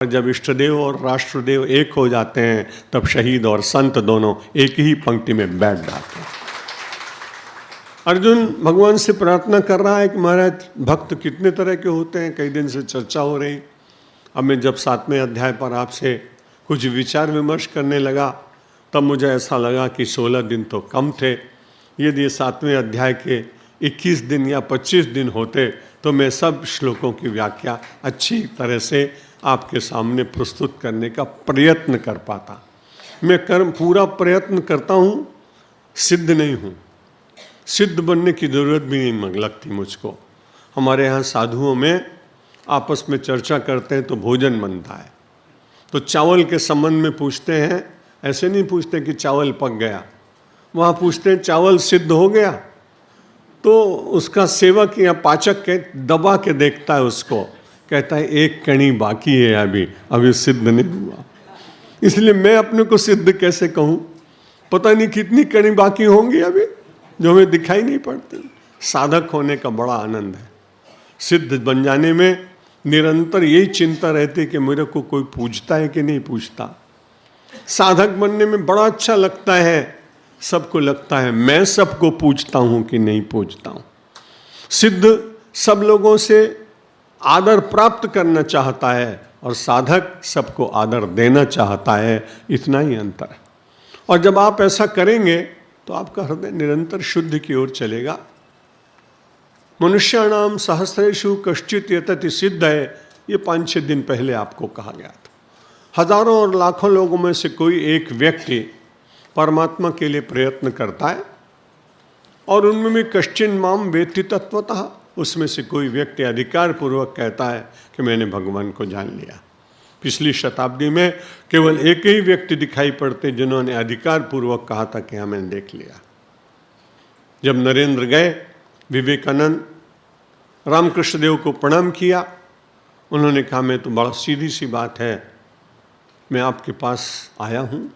जब इष्टदेव और राष्ट्रदेव एक हो जाते हैं तब शहीद और संत दोनों एक ही पंक्ति में बैठ जाते हैं। अर्जुन भगवान से प्रार्थना कर रहा है कि महाराज भक्त कितने तरह के होते हैं, कई दिन से चर्चा हो रही। अब मैं जब 7वें अध्याय पर आपसे कुछ विचार विमर्श करने लगा तब मुझे ऐसा लगा कि 16 दिन तो कम थे। यदि 7वें अध्याय के 21 दिन या 25 दिन होते तो मैं सब श्लोकों की व्याख्या अच्छी तरह से आपके सामने प्रस्तुत करने का प्रयत्न कर पाता। मैं पूरा प्रयत्न करता हूँ, सिद्ध नहीं हूँ। सिद्ध बनने की ज़रूरत भी नहीं लगती मुझको। हमारे यहाँ साधुओं में आपस में चर्चा करते हैं तो भोजन बनता है, तो चावल के संबंध में पूछते हैं। ऐसे नहीं पूछते कि चावल पक गया, वहाँ पूछते हैं चावल सिद्ध हो गया। तो उसका सेवक या पाचक के दबा के देखता है उसको, कहता है एक कणी बाकी है, अभी सिद्ध नहीं हुआ। इसलिए मैं अपने को सिद्ध कैसे कहूँ? पता नहीं कितनी कणी बाकी होंगी अभी जो हमें दिखाई नहीं पड़ती। साधक होने का बड़ा आनंद है। सिद्ध बन जाने में निरंतर यही चिंता रहती है कि मेरे को कोई पूछता है कि नहीं पूछता। साधक बनने में बड़ा अच्छा लगता है, सबको लगता है मैं सबको पूछता हूँ कि नहीं पूछता हूँ। सिद्ध सब लोगों से आदर प्राप्त करना चाहता है और साधक सबको आदर देना चाहता है, इतना ही अंतर है। और जब आप ऐसा करेंगे तो आपका हृदय निरंतर शुद्ध की ओर चलेगा। मनुष्याणाम सहस्रेषु कश्चित् यतति सिद्ध है, ये 5-6 दिन पहले आपको कहा गया था। हजारों और लाखों लोगों में से कोई एक व्यक्ति परमात्मा के लिए प्रयत्न करता है और उनमें भी कश्चिन माम वेत्ति तत्वतः, उसमें से कोई व्यक्ति अधिकार पूर्वक कहता है कि मैंने भगवान को जान लिया। पिछली शताब्दी में केवल एक ही व्यक्ति दिखाई पड़ते जिन्होंने अधिकार पूर्वक कहा था कि हाँ मैंने देख लिया। जब नरेंद्र गए, विवेकानंद रामकृष्ण देव को प्रणाम किया। उन्होंने कहा मैं तो बड़ा सीधी सी बात है, मैं आपके पास आया हूँ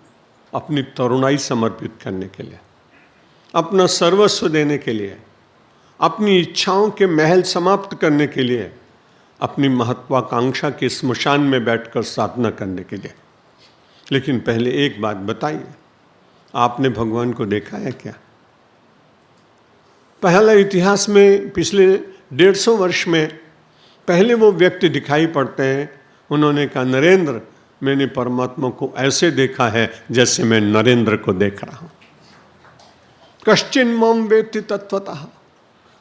अपनी तरुणाई समर्पित करने के लिए, अपना सर्वस्व देने के लिए, अपनी इच्छाओं के महल समाप्त करने के लिए, अपनी महत्वाकांक्षा के स्मशान में बैठकर साधना करने के लिए। लेकिन पहले एक बात बताइए, आपने भगवान को देखा है क्या? पहला इतिहास में पिछले 150 वर्ष में पहले वो व्यक्ति दिखाई पड़ते हैं, उन्होंने कहा नरेंद्र मैंने परमात्मा को ऐसे देखा है जैसे मैं नरेंद्र को देख रहा हूँ। कश्चिन मम वेत्ति तत्वतः।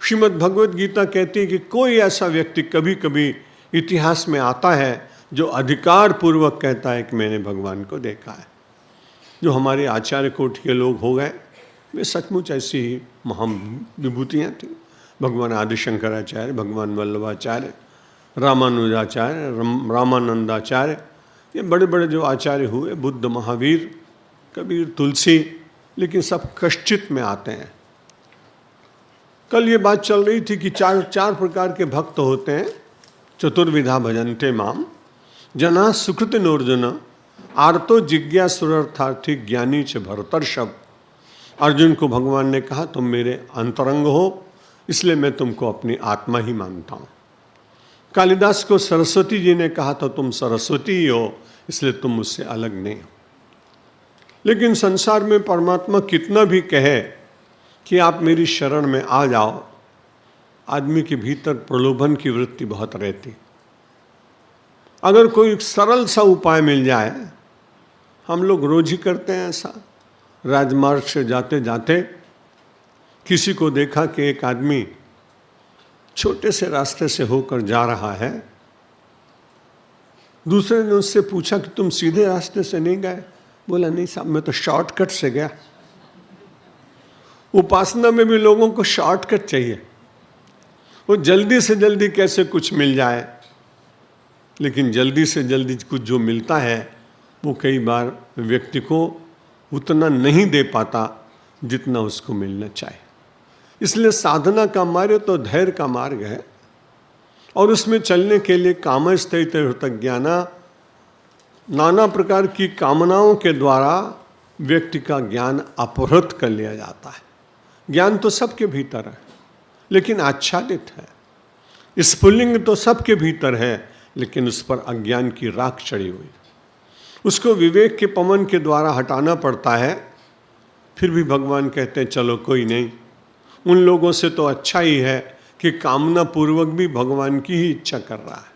श्रीमद् भगवद गीता कहती है कि कोई ऐसा व्यक्ति कभी कभी इतिहास में आता है जो अधिकार पूर्वक कहता है कि मैंने भगवान को देखा है। जो हमारे आचार्य कोटि के लोग हो गए, वे सचमुच ऐसी ही महाविभूतियाँ थी। भगवान आदिशंकराचार्य, भगवान वल्लभाचार्य, रामानुजाचार्य, रामानंदाचार्य, ये बड़े बड़े जो आचार्य हुए, बुद्ध, महावीर, कबीर, तुलसी, लेकिन सब कश्चित में आते हैं। कल ये बात चल रही थी कि चार प्रकार के भक्त होते हैं। चतुर्विधा भजन्ते माम, जना सुकृत नोर्जुन, आर्तो जिज्ञासुरर्थार्थी ज्ञानी च भरतर्षभ। अर्जुन को भगवान ने कहा तुम मेरे अंतरंग हो, इसलिए मैं तुमको अपनी आत्मा ही मानता हूँ। कालिदास को सरस्वती जी ने कहा था तुम सरस्वती ही हो, इसलिए तुम मुझसे अलग नहीं हो। लेकिन संसार में परमात्मा कितना भी कहे कि आप मेरी शरण में आ जाओ, आदमी के भीतर प्रलोभन की वृत्ति बहुत रहती। अगर कोई सरल सा उपाय मिल जाए, हम लोग रोज ही करते हैं ऐसा। राजमार्ग से जाते जाते किसी को देखा कि एक आदमी छोटे से रास्ते से होकर जा रहा है। दूसरे ने उससे पूछा कि तुम सीधे रास्ते से नहीं गए? बोला नहीं साहब, मैं तो शॉर्टकट से गया। उपासना में भी लोगों को शॉर्टकट चाहिए, वो जल्दी से जल्दी कैसे कुछ मिल जाए। लेकिन जल्दी से जल्दी कुछ जो मिलता है वो कई बार व्यक्ति को उतना नहीं दे पाता जितना उसको मिलना चाहिए। इसलिए साधना का मार्ग तो धैर्य का मार्ग है, और उसमें चलने के लिए कामस्तैर्हृत ज्ञाना, नाना प्रकार की कामनाओं के द्वारा व्यक्ति का ज्ञान अपहृत कर लिया जाता है। ज्ञान तो सबके भीतर है लेकिन आच्छादित है। स्फुल्लिंग तो सबके भीतर है लेकिन उस पर अज्ञान की राख चढ़ी हुई। उसको विवेक के पवन के द्वारा हटाना पड़ता है। फिर भी भगवान कहते हैं चलो कोई नहीं, उन लोगों से तो अच्छा ही है कि कामना पूर्वक भी भगवान की ही इच्छा कर रहा है।